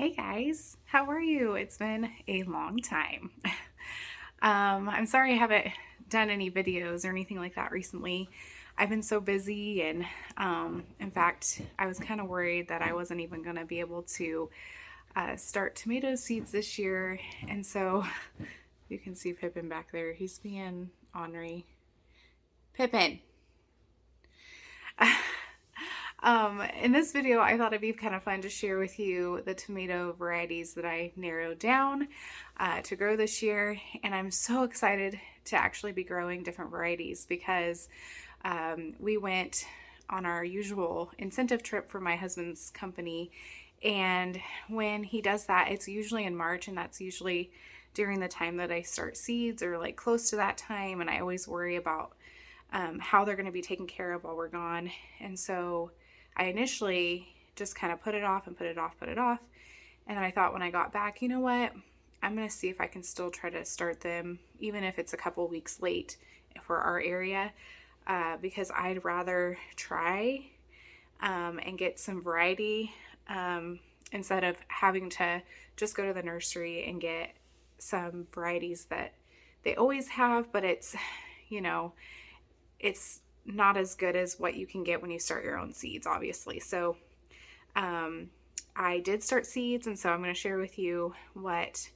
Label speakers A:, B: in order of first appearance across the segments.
A: Hey guys, how are you? It's been a long time. I'm sorry I haven't done any videos or anything like that recently. I've been so busy, and in fact, I was kind of worried that I wasn't even going to be able to start tomato seeds this year. And so you can see Pippin back there. He's being ornery. Pippin. In this video, I thought it'd be kind of fun to share with you the tomato varieties that I narrowed down to grow this year. And I'm so excited to actually be growing different varieties because we went on our usual incentive trip for my husband's company. And when he does that, it's usually in March, and that's usually during the time that I start seeds or like close to that time. And I always worry about how they're going to be taken care of while we're gone. And so I initially just kind of put it off and put it off, put it off. And then I thought when I got back, you know what? I'm going to see if I can still try to start them, even if it's a couple weeks late for our area, because I'd rather try and get some variety instead of having to just go to the nursery and get some varieties that they always have, but it's not as good as what you can get when you start your own seeds, obviously. So I did start seeds, and so I'm going to share with you what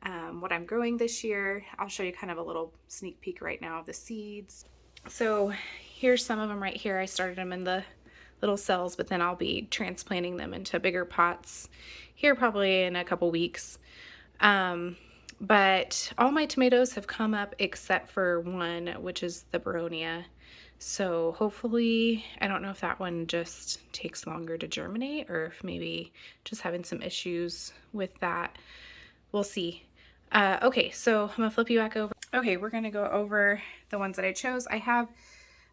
A: I'm growing this year. I'll show you kind of a little sneak peek right now of the seeds. So here's some of them right here. I started them in the little cells, but then I'll be transplanting them into bigger pots here probably in a couple weeks. But all my tomatoes have come up except for one, which is the Baronia. So hopefully, I don't know if that one just takes longer to germinate or if maybe just having some issues with that. We'll see. Okay, so I'm gonna flip you back over. Okay, we're gonna go over the ones that I chose. I have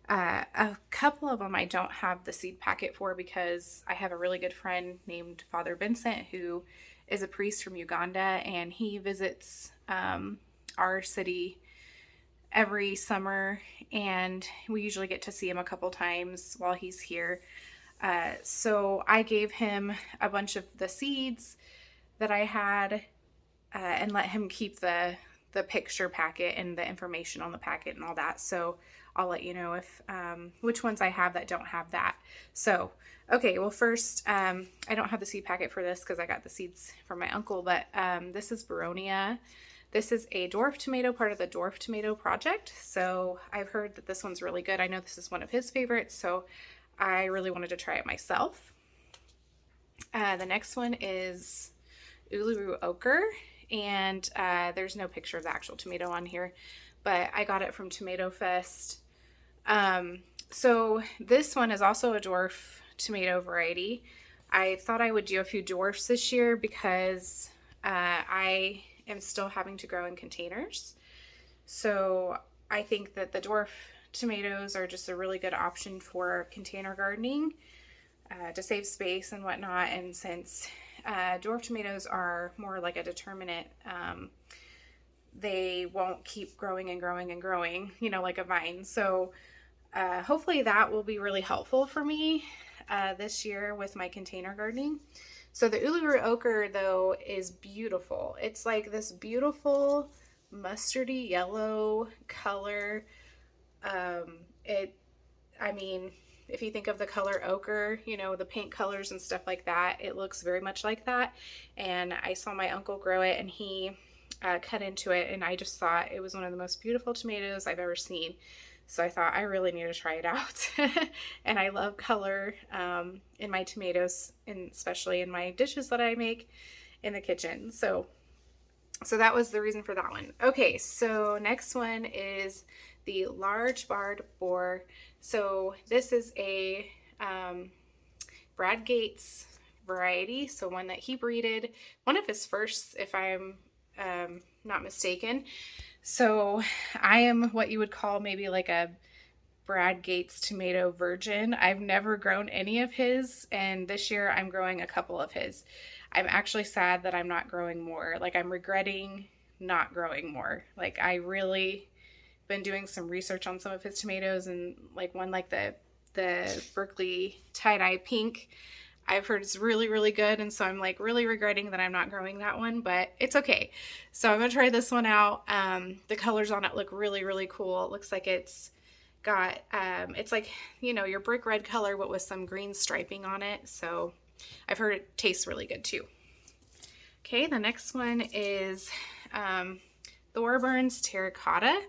A: a couple of them I don't have the seed packet for because I have a really good friend named Father Vincent who is a priest from Uganda, and he visits our city every summer, and we usually get to see him a couple times while he's here. So I gave him a bunch of the seeds that I had and let him keep the picture packet and the information on the packet and all that. So I'll let you know if which ones I have that don't have that. So okay, well first, I don't have the seed packet for this because I got the seeds from my uncle, but this is Baronia. This is a dwarf tomato, part of the dwarf tomato project. So I've heard that this one's really good. I know this is one of his favorites, so I really wanted to try it myself. The next one is Uluru Ochre, and there's no picture of the actual tomato on here, but I got it from Tomato Fest. So this one is also a dwarf tomato variety. I thought I would do a few dwarfs this year because I am still having to grow in containers. So I think that the dwarf tomatoes are just a really good option for container gardening to save space and whatnot. And since dwarf tomatoes are more like a determinate, they won't keep growing and growing and growing, like a vine. So hopefully that will be really helpful for me this year with my container gardening. So the Uluru Ochre, though, is beautiful. It's like this beautiful mustardy yellow color. I mean, if you think of the color ochre, the paint colors and stuff like that, it looks very much like that. And I saw my uncle grow it, and he cut into it, and I just thought it was one of the most beautiful tomatoes I've ever seen. So I thought I really need to try it out. And I love color in my tomatoes, and especially in my dishes that I make in the kitchen. So that was the reason for that one. Okay, so next one is the large barred boar. So this is a Brad Gates variety, so one that he breeded, one of his first, if I'm not mistaken. So I am what you would call maybe like a Brad Gates tomato virgin. I've never grown any of his, and this year I'm growing a couple of his. I'm actually sad that I'm not growing more. Like, I'm regretting not growing more. Like, I really been doing some research on some of his tomatoes, and like one like the Berkeley tie-dye pink, I've heard it's really, really good. And so I'm like really regretting that I'm not growing that one, but it's okay. So I'm going to try this one out. The colors on it look really, really cool. It looks like it's got, it's like, you know, your brick red color, but with some green striping on it. So I've heard it tastes really good too. Okay, the next one is Thorburns Terracotta.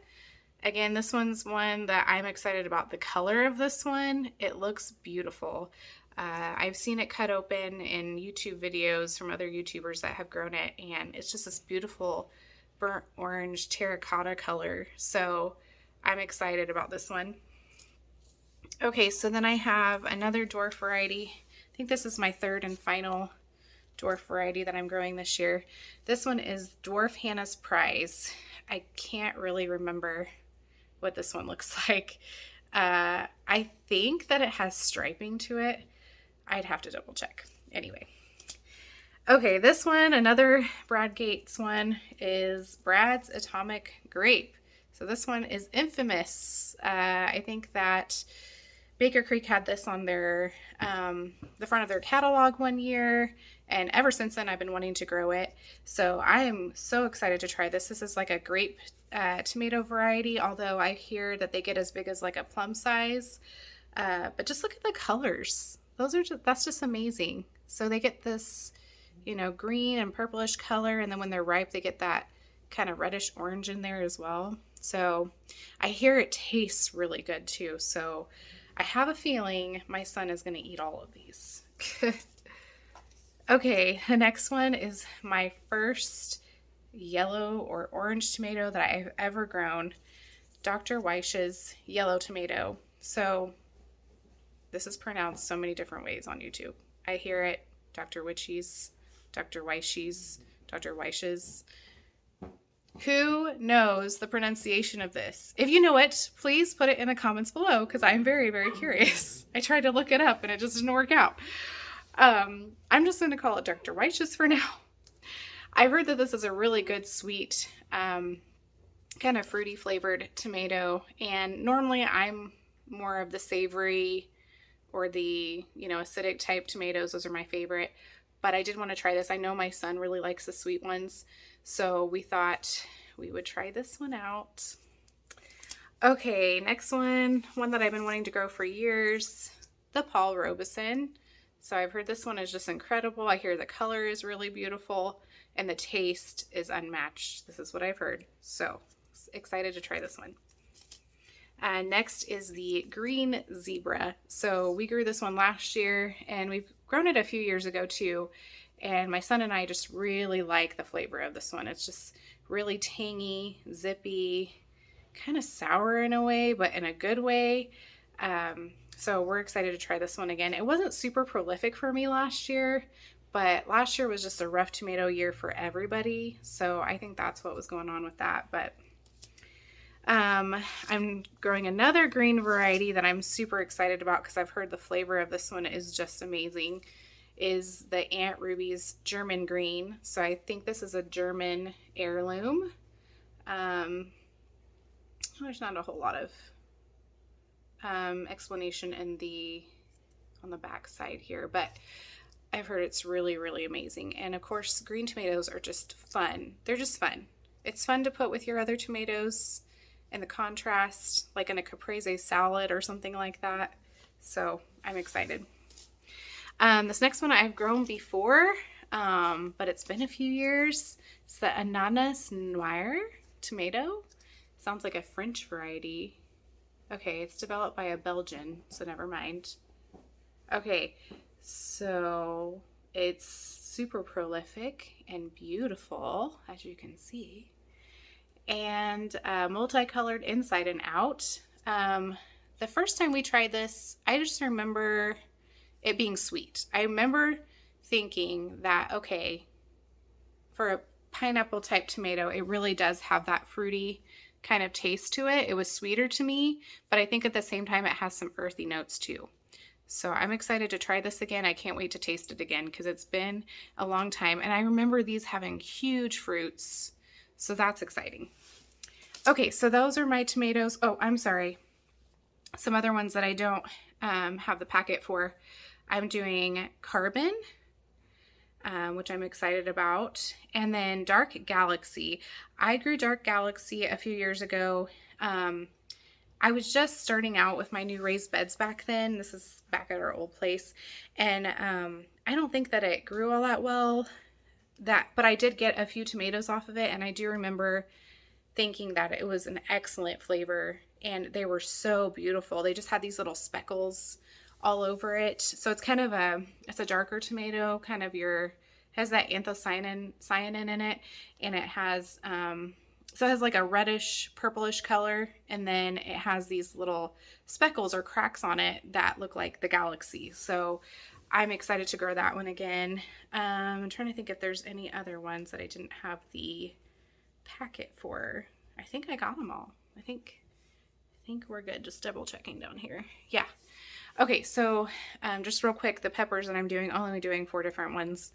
A: Again, this one's one that I'm excited about the color of this one. It looks beautiful. I've seen it cut open in YouTube videos from other YouTubers that have grown it, and it's just this beautiful burnt orange terracotta color. So I'm excited about this one. Okay, so then I have another dwarf variety. I think this is my third and final dwarf variety that I'm growing this year. This one is Dwarf Hannah's Prize. I can't really remember what this one looks like. I think that it has striping to it. I'd have to double check. Anyway. Okay, this one, another Brad Gates one, is Brad's Atomic Grape. So this one is infamous. I think that Baker Creek had this on their the front of their catalog one year, and ever since then I've been wanting to grow it. So I am so excited to try this. This is like a grape tomato variety, although I hear that they get as big as like a plum size. But just look at the colors. That's just amazing. So they get this, you know, green and purplish color, and then when they're ripe they get that kind of reddish orange in there as well. So I hear it tastes really good too. So I have a feeling my son is going to eat all of these. Okay, the next one is my first yellow or orange tomato that I've ever grown. Dr. Weish's yellow tomato. So this is pronounced so many different ways on YouTube. I hear it Dr. Witchy's, Dr. Weish's, Dr. Weish's. Who knows the pronunciation of this? If you know it, please put it in the comments below because I'm very, very curious. I tried to look it up and it just didn't work out. I'm just going to call it Dr. Weish's for now. I've heard that this is a really good sweet, kind of fruity flavored tomato, and normally I'm more of the savory or the, you know, acidic type tomatoes. Those are my favorite, but I did want to try this. I know my son really likes the sweet ones, so we thought we would try this one out. Okay, next one that I've been wanting to grow for years, the Paul Robeson. So I've heard this one is just incredible. I hear the color is really beautiful and the taste is unmatched. This is what I've heard. So excited to try this one. Next is the Green Zebra. So we grew this one last year and we've grown it a few years ago too. And my son and I just really like the flavor of this one. It's just really tangy, zippy, kind of sour in a way, but in a good way. So we're excited to try this one again. It wasn't super prolific for me last year, but last year was just a rough tomato year for everybody. So I think that's what was going on with that. But I'm growing another green variety that I'm super excited about because I've heard the flavor of this one is just amazing, is the Aunt Ruby's German Green. So I think this is a German heirloom. There's not a whole lot of explanation on the back side here, but I've heard it's really, really amazing. And of course, green tomatoes are just fun. They're just fun. It's fun to put with your other tomatoes and the contrast, like in a caprese salad or something like that. So I'm excited. This next one I've grown before, but it's been a few years. It's the Ananas Noir tomato. Sounds like a French variety. Okay, it's developed by a Belgian, so never mind. Okay, so it's super prolific and beautiful, as you can see, and multicolored inside and out. The first time we tried this, I just remember it being sweet. I remember thinking that, okay, for a pineapple type tomato, it really does have that fruity kind of taste to it. It was sweeter to me, but I think at the same time it has some earthy notes too. So I'm excited to try this again. I can't wait to taste it again because it's been a long time. And I remember these having huge fruits. So that's exciting. Okay, so those are my tomatoes. Oh, I'm sorry. Some other ones that I don't have the packet for. I'm doing Carbon, which I'm excited about. And then Dark Galaxy. I grew Dark Galaxy a few years ago. I was just starting out with my new raised beds back then. This is back at our old place. And I don't think that it grew all that well. But I did get a few tomatoes off of it. And I do remember thinking that it was an excellent flavor. And they were so beautiful. They just had these little speckles all over it. So it's kind of it's a darker tomato, kind of has that anthocyanin in it. And it has, so it has like a reddish, purplish color. And then it has these little speckles or cracks on it that look like the galaxy. So I'm excited to grow that one again. I'm trying to think if there's any other ones that I didn't have the packet for. I think I got them all. I think we're good. Just double checking down here. Yeah. Okay, so just real quick, the peppers that I'm doing, I'm only doing 4 different ones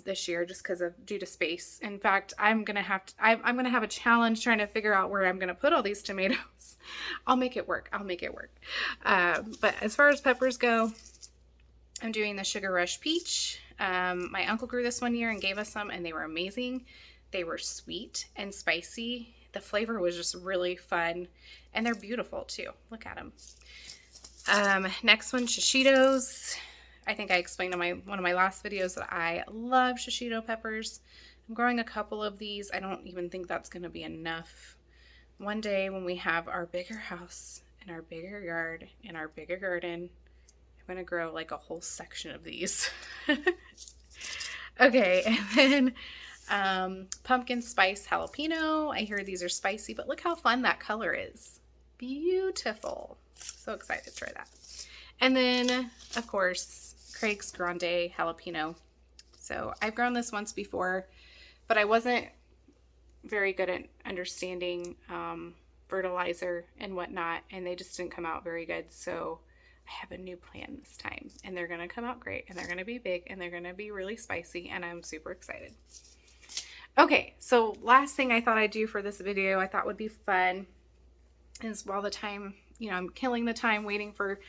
A: this year, just because of due to space. In fact, I'm gonna have a challenge trying to figure out where I'm gonna put all these tomatoes. I'll make it work. But as far as peppers go, I'm doing the Sugar Rush Peach. My uncle grew this one year and gave us some, and they were amazing. They were sweet and spicy. The flavor was just really fun, and they're beautiful too. Look at them. Next one, shishitos. I think I explained in one of my last videos that I love shishito peppers. I'm growing a couple of these. I don't even think that's going to be enough. One day when we have our bigger house and our bigger yard and our bigger garden, I'm going to grow like a whole section of these. Okay, and then pumpkin spice jalapeno. I hear these are spicy, but look how fun that color is. Beautiful. So excited to try that. And then, of course, Craig's Grande jalapeno. So I've grown this once before, but I wasn't very good at understanding fertilizer and whatnot, and they just didn't come out very good. So I have a new plan this time, and they're going to come out great, and they're going to be big, and they're going to be really spicy, and I'm super excited. Okay, so last thing I thought I'd do for this video, I thought would be fun, is while the time, I'm killing the time waiting for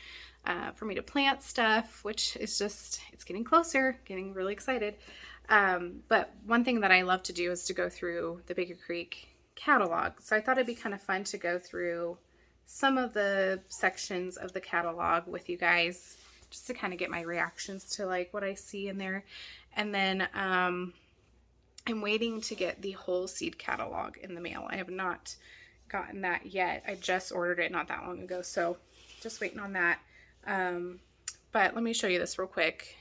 A: me to plant stuff, which is just, it's getting closer, getting really excited. But one thing that I love to do is to go through the Baker Creek catalog. So I thought it'd be kind of fun to go through some of the sections of the catalog with you guys, just to kind of get my reactions to like what I see in there. And then I'm waiting to get the whole seed catalog in the mail. I have not gotten that yet. I just ordered it not that long ago, so just waiting on that. But let me show you this real quick.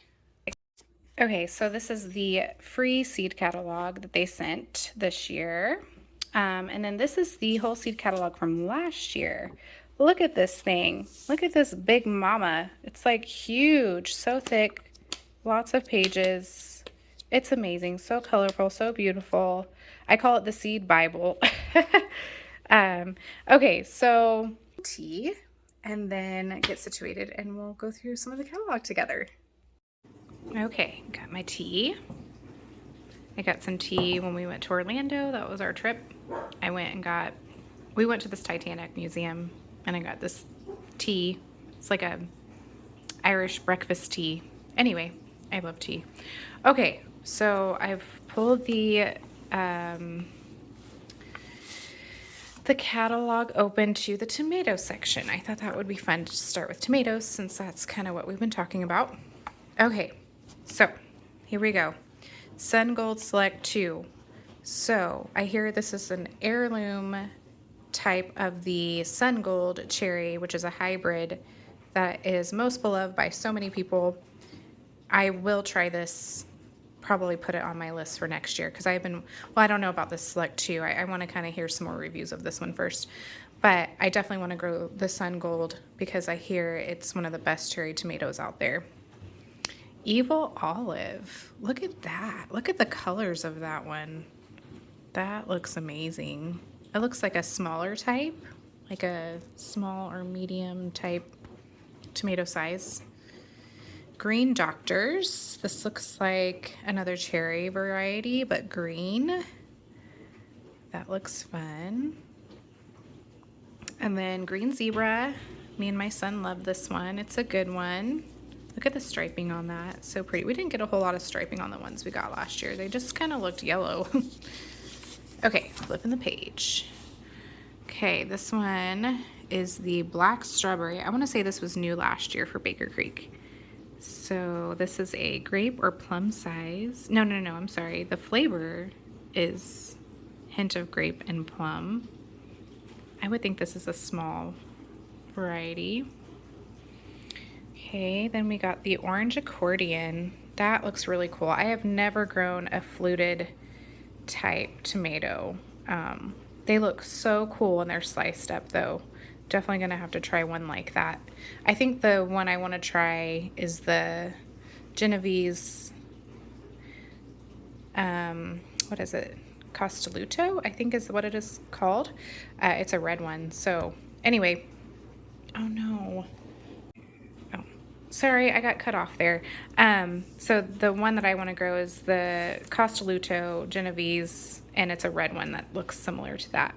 A: Okay, so this is the free seed catalog that they sent this year. And then this is the whole seed catalog from last year. Look at this thing. Look at this big mama. It's like huge, so thick, lots of pages. It's amazing, so colorful, so beautiful. I call it the Seed Bible. Okay, so tea, and then get situated, and we'll go through some of the catalog together. Okay, got my tea. I got some tea when we went to Orlando. That was our trip. We went to this Titanic museum, and I got this tea. It's like a Irish breakfast tea. Anyway, I love tea. Okay, so I've pulled the catalog open to the tomato section. I thought that would be fun to start with tomatoes, since that's kind of what we've been talking about. Okay, so here we go. Sun Gold Select 2. So I hear this is an heirloom type of the Sun Gold cherry, which is a hybrid that is most beloved by so many people. I will try this, probably put it on my list for next year, because I don't know about this Select 2. I want to kind of hear some more reviews of this one first. But I definitely want to grow the Sun Gold because I hear it's one of the best cherry tomatoes out there. Evil Olive. Look at that. Look at the colors of that one. That looks amazing. It looks like a smaller type, like a small or medium type tomato size. Green Doctors. This looks like another cherry variety, but green. That looks fun. And then Green Zebra. Me and my son love this one. It's a good one. Look at the striping on that. So pretty. We didn't get a whole lot of striping on the ones we got last year. They just kind of looked yellow. Okay, flipping the page. Okay, this one is the black strawberry. I want to say this was new last year for Baker Creek. So this is a grape or plum size. No, I'm sorry. The flavor is hint of grape and plum. I would think this is a small variety. Okay, then we got the orange accordion. That looks really cool. I have never grown a fluted type tomato. They look so cool when they're sliced up though. Definitely gonna have to try one like that. I think the one I want to try is the Genovese, what is it? Castelluto, I think is what it is called. It's a red one. So anyway, oh no. Oh, sorry, I got cut off there. So the one that I want to grow is the Castelluto Genovese, and it's a red one that looks similar to that.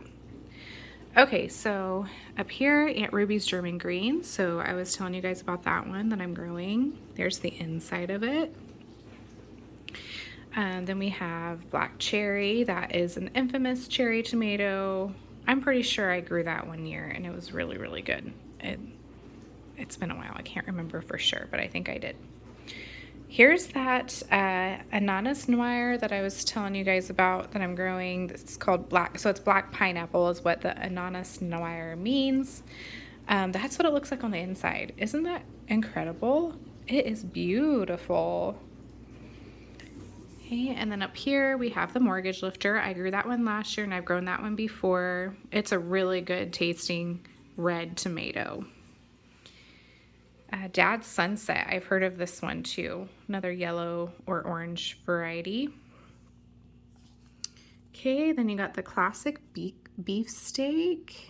A: Okay, so up here, Aunt Ruby's German green. So I was telling you guys about that one that I'm growing. There's the inside of it. And then we have black cherry. That is an infamous cherry tomato. I'm pretty sure I grew that one year and it was really, really good. It's been a while. I can't remember for sure, but I think I did. Here's that ananas noir that I was telling you guys about that I'm growing. It's called black, so it's black pineapple is what the ananas noir means. That's what it looks like on the inside. Isn't that incredible? It is beautiful. Okay, and then up here we have the mortgage lifter. I grew that one last year and I've grown that one before. It's a really good tasting red tomato. Dad's Sunset, I've heard of this one too. Another yellow or orange variety. Okay, then you got the classic beef steak.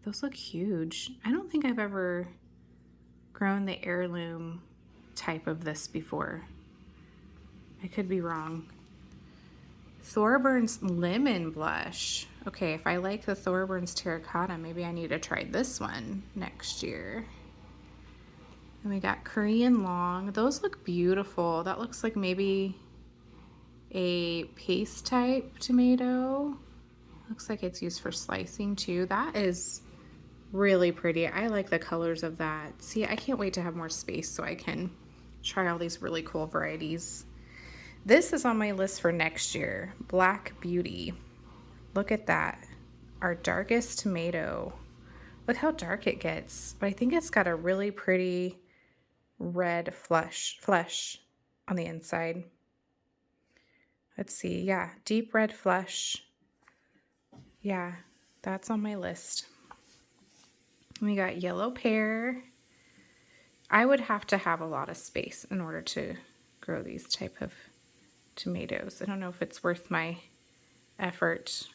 A: Those look huge. I don't think I've ever grown the heirloom type of this before. I could be wrong. Thorburns lemon blush. Okay, if I like the Thorburns terracotta, maybe I need to try this one next year. And we got Korean long. Those look beautiful. That looks like maybe a paste type tomato. Looks like it's used for slicing too. That is really pretty. I like the colors of that. See, I can't wait to have more space so I can try all these really cool varieties. This is on my list for next year. Black Beauty. Look at that. Our darkest tomato. Look how dark it gets. But I think it's got a really pretty red flesh on the inside. Let's see. Yeah, deep red flesh. Yeah, that's on my list. We got yellow pear. I would have to have a lot of space in order to grow these type of tomatoes. I don't know if it's worth my effort.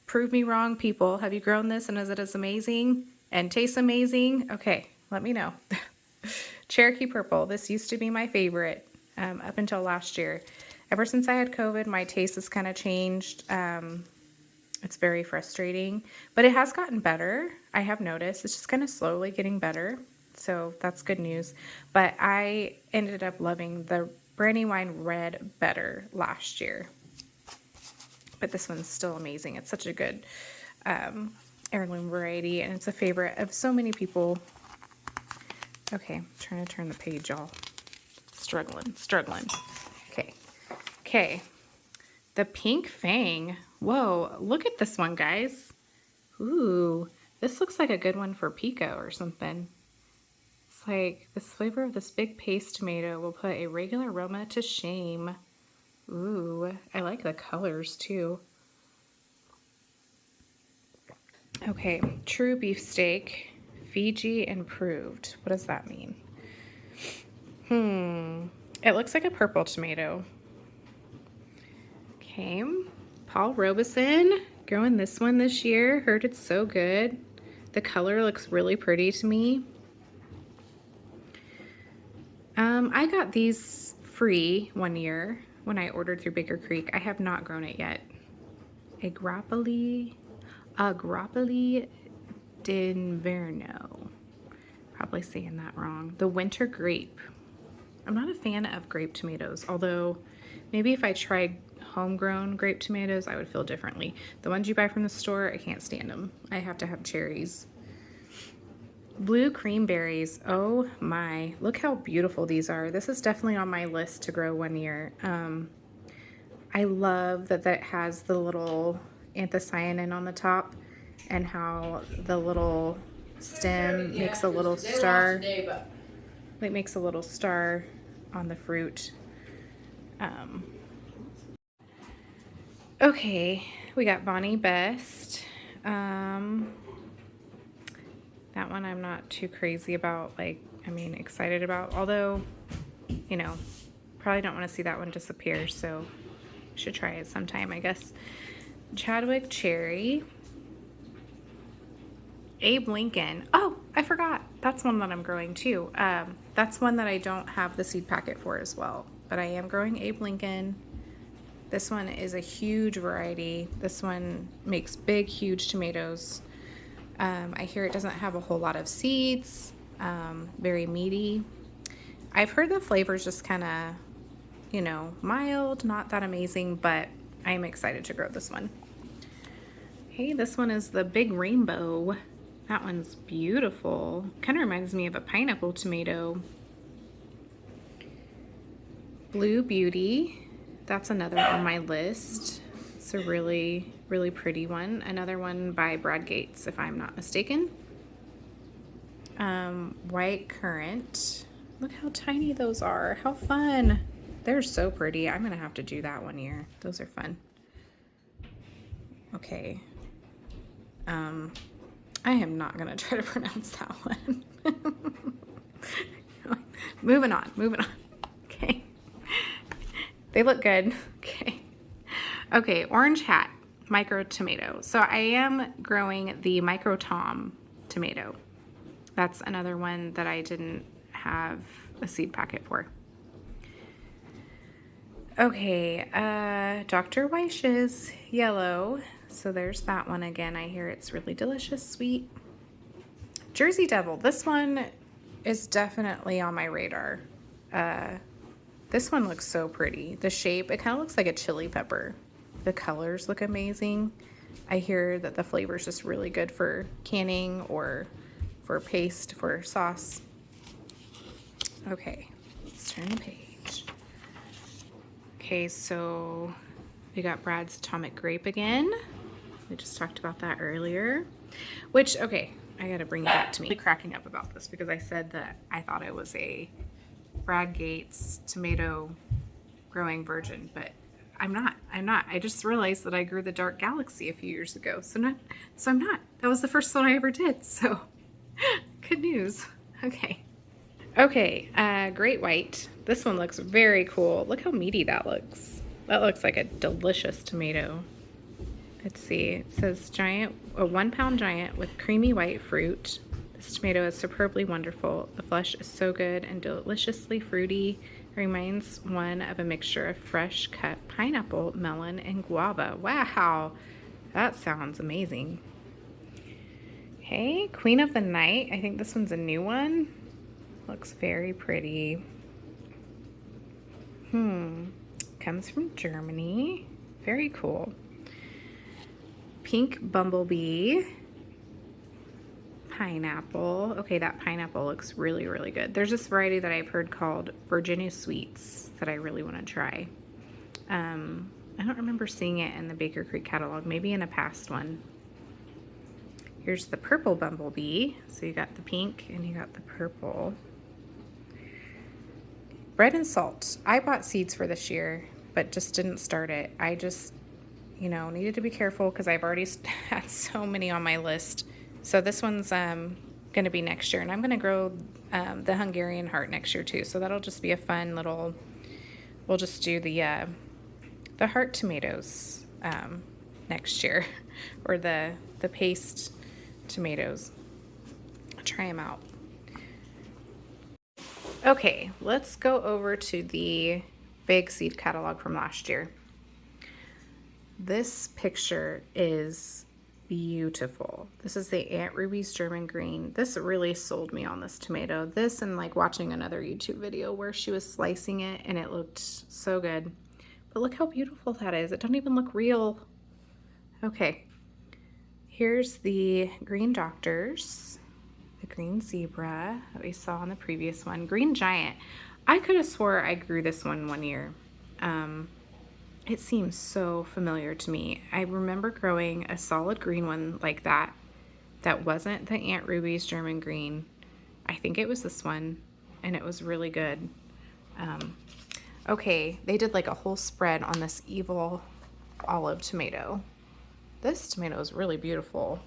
A: Prove me wrong, people. Have you grown this and is it as amazing and tastes amazing? Okay, let me know. Cherokee Purple. This used to be my favorite up until last year. Ever since I had COVID, my taste has kind of changed. It's very frustrating, but it has gotten better. I have noticed it's just kind of slowly getting better. So that's good news. But I ended up loving the Brandywine Red better last year. But this one's still amazing. It's such a good heirloom variety, and it's a favorite of so many people. Okay, I'm trying to turn the page, y'all. Struggling. Okay. The Pink Fang. Whoa, look at this one, guys. Ooh, this looks like a good one for pico or something. It's like this flavor of this big paste tomato will put a regular aroma to shame. Ooh, I like the colors too. Okay, true beefsteak, Fiji improved. What does that mean? It looks like a purple tomato. Okay, Paul Robeson, growing this one this year. Heard it's so good. The color looks really pretty to me. I got these free one year when I ordered through Baker Creek. I have not grown it yet. Agropoli d'Inverno. probably saying that wrong. The winter grape. I'm not a fan of grape tomatoes, although maybe if I tried homegrown grape tomatoes, I would feel differently. The ones you buy from the store, I can't stand them. I have to have cherries. Blue cream berries. Oh my, look how beautiful these are. This is definitely on my list to grow one year. I love that that has the little anthocyanin on the top and how the little stem makes a little star. It makes a little star on the fruit. Okay, we got Bonnie Best. That one I'm not too crazy about, excited about, although, you know, probably don't want to see that one disappear, so should try it sometime, I guess. Chadwick Cherry. Abe Lincoln. Oh, I forgot. That's one that I'm growing too. That's one that I don't have the seed packet for as well, but I am growing Abe Lincoln. This one is a huge variety. This one makes big, huge tomatoes. I hear it doesn't have a whole lot of seeds, very meaty. I've heard the flavor's just kind of, you know, mild, not that amazing, but I'm excited to grow this one. Hey, this one is the Big Rainbow. That one's beautiful. Kind of reminds me of a pineapple tomato. Blue Beauty. That's another on my list. It's a really, really pretty one. Another one by Brad Gates, if I'm not mistaken. White Currant. Look how tiny those are. How fun. They're so pretty. I'm going to have to do that one year. Those are fun. Okay. I am not going to try to pronounce that one. Moving on. Okay. They look good. Okay, Orange Hat, micro tomato. So I am growing the Micro Tom tomato. That's another one that I didn't have a seed packet for. Okay, Dr. Weish's yellow. So there's that one again. I hear it's really delicious, sweet. Jersey Devil. This one is definitely on my radar. This one looks so pretty. The shape, it kind of looks like a chili pepper. The colors look amazing. I hear that the flavor is just really good for canning or for paste, for sauce. Okay, let's turn the page. Okay, so we got Brad's Atomic Grape again. We just talked about that earlier. Which, okay, I gotta bring it back to me. I'm cracking up about this because I said that I thought it was a Brad Gates tomato growing virgin, but I'm not. I just realized that I grew the Dark Galaxy a few years ago, so I'm not. That was the first one I ever did, so good news. Okay, Great White. This one looks very cool. Look how meaty that looks. That looks like a delicious tomato. Let's see. It says a 1 pound giant with creamy white fruit. This tomato is superbly wonderful. The flesh is so good and deliciously fruity. It reminds one of a mixture of fresh cut pineapple, melon, and guava. Wow, that sounds amazing. Okay, Queen of the Night. I think this one's a new one. Looks very pretty. Comes from Germany. Very cool. Pink Bumblebee. Pineapple. Okay, that pineapple looks really, really good. There's this variety that I've heard called Virginia Sweets that I really want to try. I don't remember seeing it in the Baker Creek catalog, maybe in a past one. Here's the Purple Bumblebee. So you got the pink and you got the purple. Bread and Salt. I bought seeds for this year, but just didn't start it. I just, needed to be careful because I've already had so many on my list. So this one's going to be next year, and I'm going to grow the Hungarian Heart next year too. So that'll just be a fun little. We'll just do the heart tomatoes next year, or the paste tomatoes. I'll try them out. Okay, let's go over to the big seed catalog from last year. This picture is beautiful. This is the Aunt Ruby's German Green. This really sold me on this tomato. This and like watching another YouTube video where she was slicing it and it looked so good. But look how beautiful that is. It doesn't even look real. Okay, here's the Green Doctors, the Green Zebra that we saw on the previous one. Green Giant. I could have swore I grew this one year. It seems so familiar to me. I remember growing a solid green one like that. That wasn't the Aunt Ruby's German Green. I think it was this one, and it was really good. Okay, they did like a whole spread on this evil olive tomato. This tomato is really beautiful.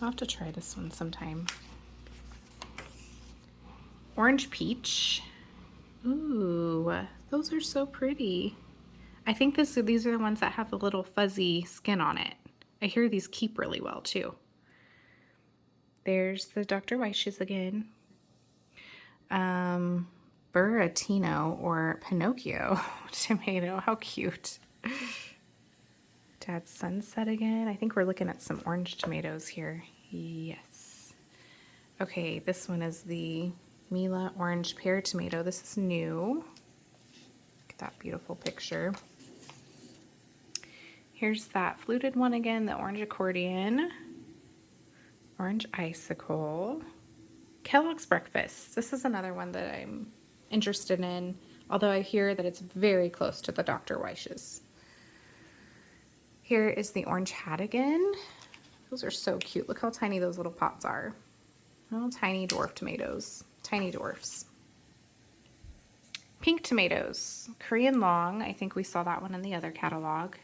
A: I'll have to try this one sometime. Orange peach. Ooh, those are so pretty. I think these are the ones that have the little fuzzy skin on it. I hear these keep really well too. There's the Dr. Weiss's again. Buratino or Pinocchio tomato. How cute. Dad's Sunset again. I think we're looking at some orange tomatoes here. Yes. Okay, this one is the Mila Orange Pear Tomato. This is new. Look at that beautiful picture. Here's that fluted one again, the Orange Accordion. Orange Icicle. Kellogg's Breakfast. This is another one that I'm interested in, although I hear that it's very close to the Dr. Weiss's. Here is the Orange Hat again. Those are so cute. Look how tiny those little pots are. Little tiny dwarf tomatoes. Tiny dwarfs. Pink tomatoes. Korean Long. I think we saw that one in the other catalog.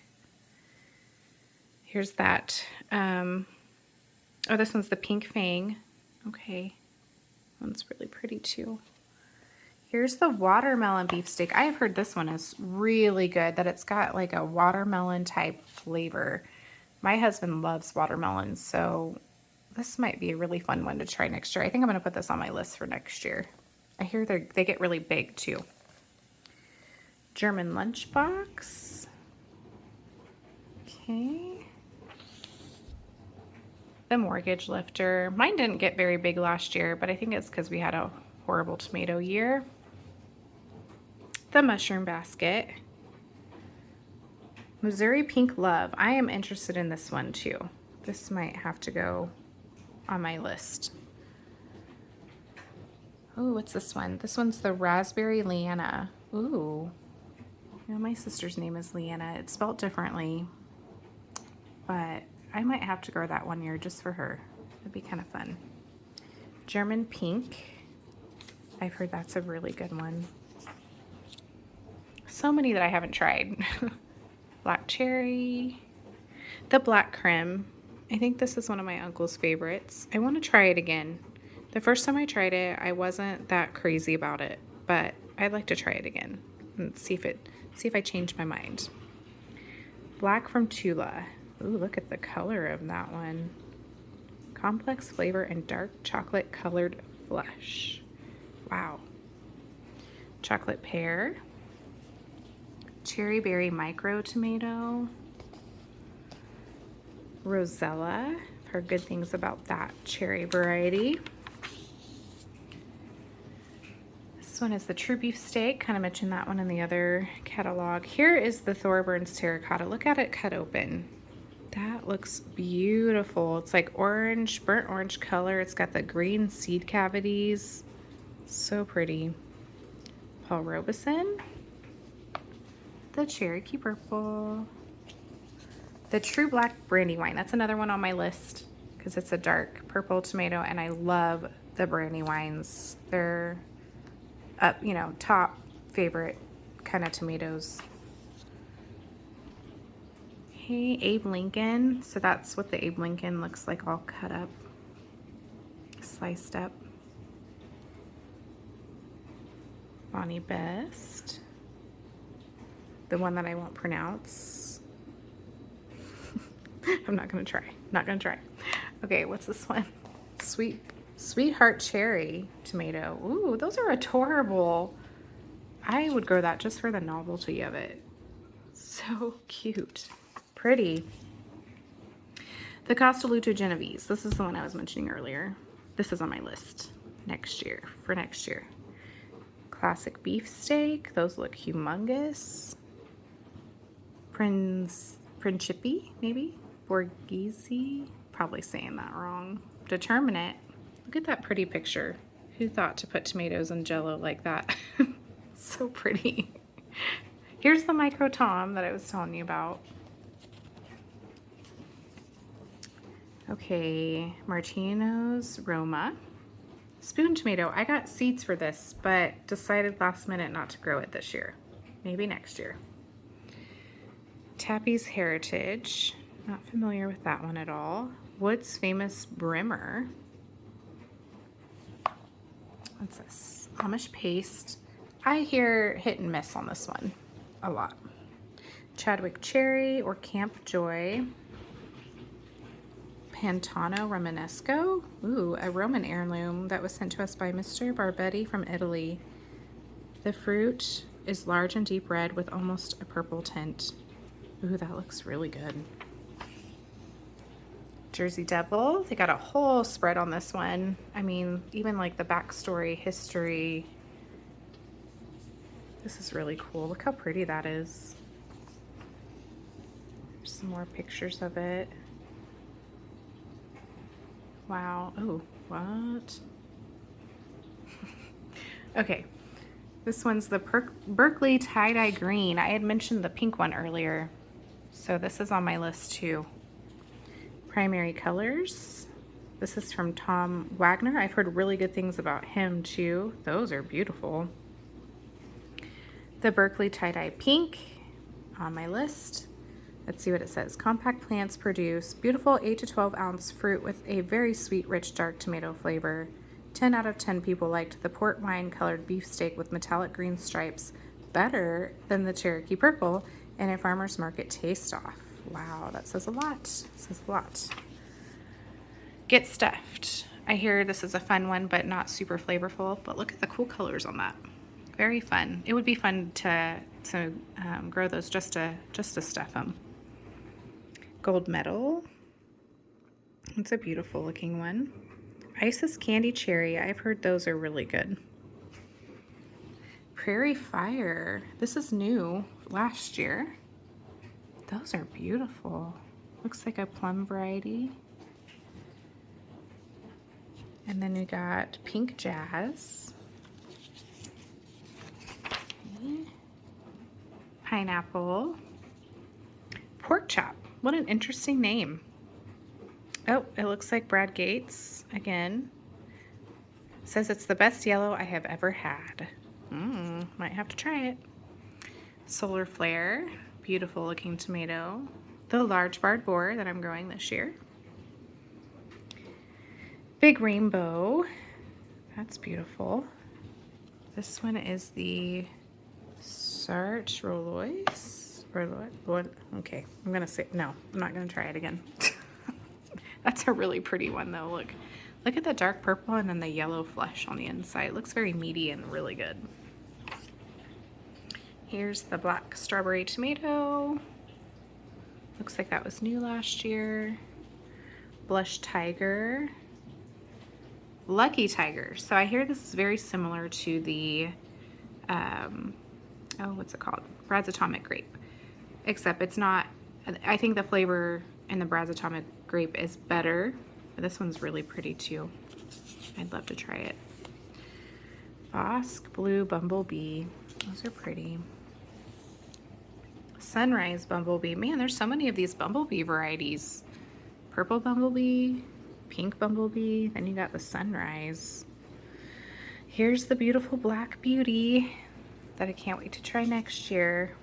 A: Here's that. Oh, this one's the Pink Fang. Okay. One's really pretty too. Here's the watermelon beefsteak. I have heard this one is really good, that it's got like a watermelon type flavor. My husband loves watermelons, so this might be a really fun one to try next year. I think I'm going to put this on my list for next year. I hear they get really big too. German Lunchbox. Okay. The Mortgage Lifter. Mine didn't get very big last year, but I think it's because we had a horrible tomato year. The Mushroom Basket. Missouri Pink Love. I am interested in this one too. This might have to go on my list. Oh, what's this one? This one's the Raspberry Leanna. Ooh. You know, my sister's name is Leanna. It's spelled differently, but I might have to grow that one year just for her. It'd be kind of fun. German Pink. I've heard that's a really good one. So many that I haven't tried. Black Cherry. The Black Creme. I think this is one of my uncle's favorites. I want to try it again. The first time I tried it, I wasn't that crazy about it, but I'd like to try it again and see if I change my mind. Black from Tula. Ooh, look at the color of that one. Complex flavor and dark chocolate colored flesh. Wow. Chocolate Pear. Cherry Berry Micro Tomato. Rosella. I've heard good things about that cherry variety. This one is the True Beef Steak. Kind of mentioned that one in the other catalog. Here is the Thorburns Terracotta. Look at it cut open. That looks beautiful. It's like orange, burnt orange color. It's got the green seed cavities. So pretty. Paul Robeson. The Cherokee Purple. The True Black Brandywine. That's another one on my list because it's a dark purple tomato, and I love the Brandywines. They're up, you know, top favorite kind of tomatoes. Hey, Abe Lincoln. So that's what the Abe Lincoln looks like, all cut up, sliced up. Bonnie Best. The one that I won't pronounce. I'm not gonna try. Not gonna try. Okay, what's this one? Sweetheart Cherry Tomato. Ooh, those are adorable. I would grow that just for the novelty of it. So cute. Pretty. The Castelluto Genovese. This is the one I was mentioning earlier. This is on my list for next year. Classic beef steak. Those look humongous. Principi, maybe? Borghese? Probably saying that wrong. Determinate. Look at that pretty picture. Who thought to put tomatoes in Jell-O like that? So pretty. Here's the micro tom that I was telling you about. Okay, Martino's Roma. Spoon tomato. I got seeds for this, but decided last minute not to grow it this year. Maybe next year. Tappy's Heritage. Not familiar with that one at all. Wood's Famous Brimmer. What's this? Amish Paste. I hear hit and miss on this one a lot. Chadwick Cherry or Camp Joy. Pantano Romanesco. Ooh, a Roman heirloom that was sent to us by Mr. Barbetti from Italy. The fruit is large and deep red with almost a purple tint. Ooh, that looks really good. Jersey Devil. They got a whole spread on this one. I mean, even like the backstory, history. This is really cool. Look how pretty that is. There's some more pictures of it. Wow. Oh, what? Okay. This one's the Berkeley tie-dye green. I had mentioned the pink one earlier, so this is on my list too. Primary colors. This is from Tom Wagner. I've heard really good things about him too. Those are beautiful. The Berkeley tie-dye pink on my list. Let's see what it says. Compact plants produce beautiful 8 to 12 ounce fruit with a very sweet, rich, dark tomato flavor. 10 out of 10 people liked the port wine colored beefsteak with metallic green stripes better than the Cherokee purple and a farmer's market taste off. Wow, that says a lot. Says a lot. Get stuffed. I hear this is a fun one, but not super flavorful. But look at the cool colors on that. Very fun. It would be fun to grow those just to stuff them. Gold medal. It's a beautiful looking one. Isis Candy Cherry. I've heard those are really good. Prairie Fire. This is new last year. Those are beautiful. Looks like a plum variety. And then we got Pink Jazz. Okay. Pineapple. Pork Chop. What an interesting name. Oh, it looks like Brad Gates again. Says it's the best yellow I have ever had. Might have to try it. Solar Flare. Beautiful looking tomato. The large barred boar that I'm growing this year. Big Rainbow. That's beautiful. This one is the Sartre Rollois. Okay, I'm gonna say no. I'm not gonna try it again. That's a really pretty one though. Look at the dark purple and then the yellow flesh on the inside. It looks very meaty and really good. Here's the black strawberry tomato. Looks like that was new last year. Blush Tiger. Lucky Tiger. So I hear this is very similar to the, what's it called? Brad's Atomic Grape. Except it's not, I think the flavor in the Brad's Atomic Grape is better. But this one's really pretty too. I'd love to try it. Bosque Blue Bumblebee. Those are pretty. Sunrise Bumblebee. Man, there's so many of these bumblebee varieties. Purple Bumblebee, Pink Bumblebee, then you got the Sunrise. Here's the beautiful Black Beauty that I can't wait to try next year.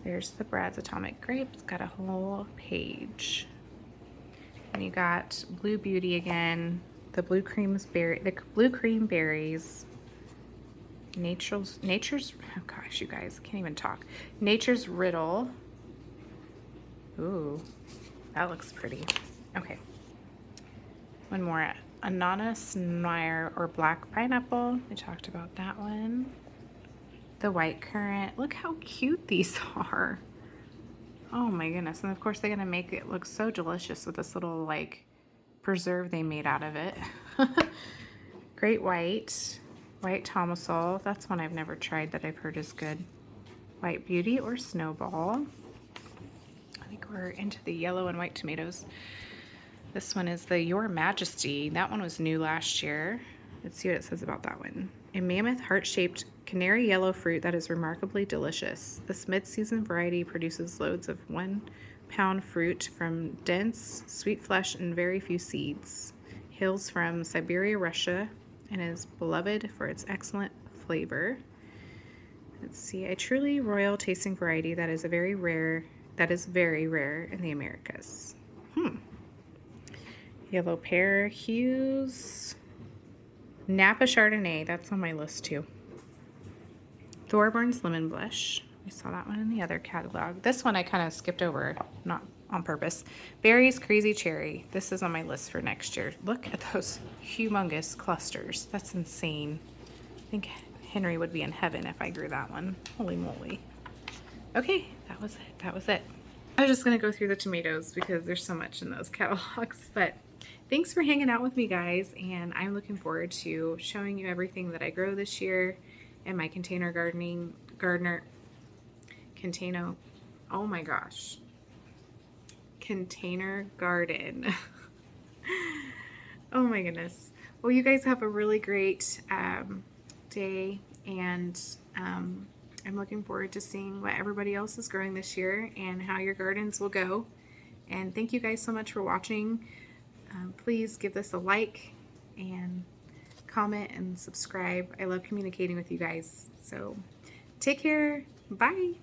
A: There's the Brad's Atomic Grape. It's got a whole page. And you got Blue Beauty again, the blue cream berries. Nature's, oh gosh, you guys, I can't even talk. Nature's Riddle. Ooh, that looks pretty. Okay. One more. Ananas Noir or Black Pineapple. I talked about that one. The White Currant. Look how cute these are. Oh my goodness. And of course they're gonna make it look so delicious with this little like preserve they made out of it. Great white, white tomasol. That's one I've never tried that I've heard is good. White beauty or snowball. I think we're into the yellow and white tomatoes. This one is the Your Majesty. That one was new last year. Let's see what it says about that one. A mammoth heart-shaped canary yellow fruit that is remarkably delicious. This mid-season variety produces loads of 1-pound fruit from dense, sweet flesh and very few seeds. Hails from Siberia, Russia, and is beloved for its excellent flavor. Let's see, a truly royal tasting variety that is very rare in the Americas. Yellow pear hues. Napa Chardonnay, that's on my list too. Thorburns Lemon Blush. I saw that one in the other catalog. This one I kind of skipped over, not on purpose. Berries Crazy Cherry. This is on my list for next year. Look at those humongous clusters. That's insane. I think Henry would be in heaven if I grew that one. Holy moly. Okay, that was it. That was it. I was just going to go through the tomatoes because there's so much in those catalogs, but thanks for hanging out with me, guys, and I'm looking forward to showing you everything that I grow this year in my container oh my gosh, container garden. Oh my goodness. Well, you guys have a really great day, and I'm looking forward to seeing what everybody else is growing this year and how your gardens will go. And thank you guys so much for watching. Please give this a like and comment and subscribe. I love communicating with you guys. So take care. Bye.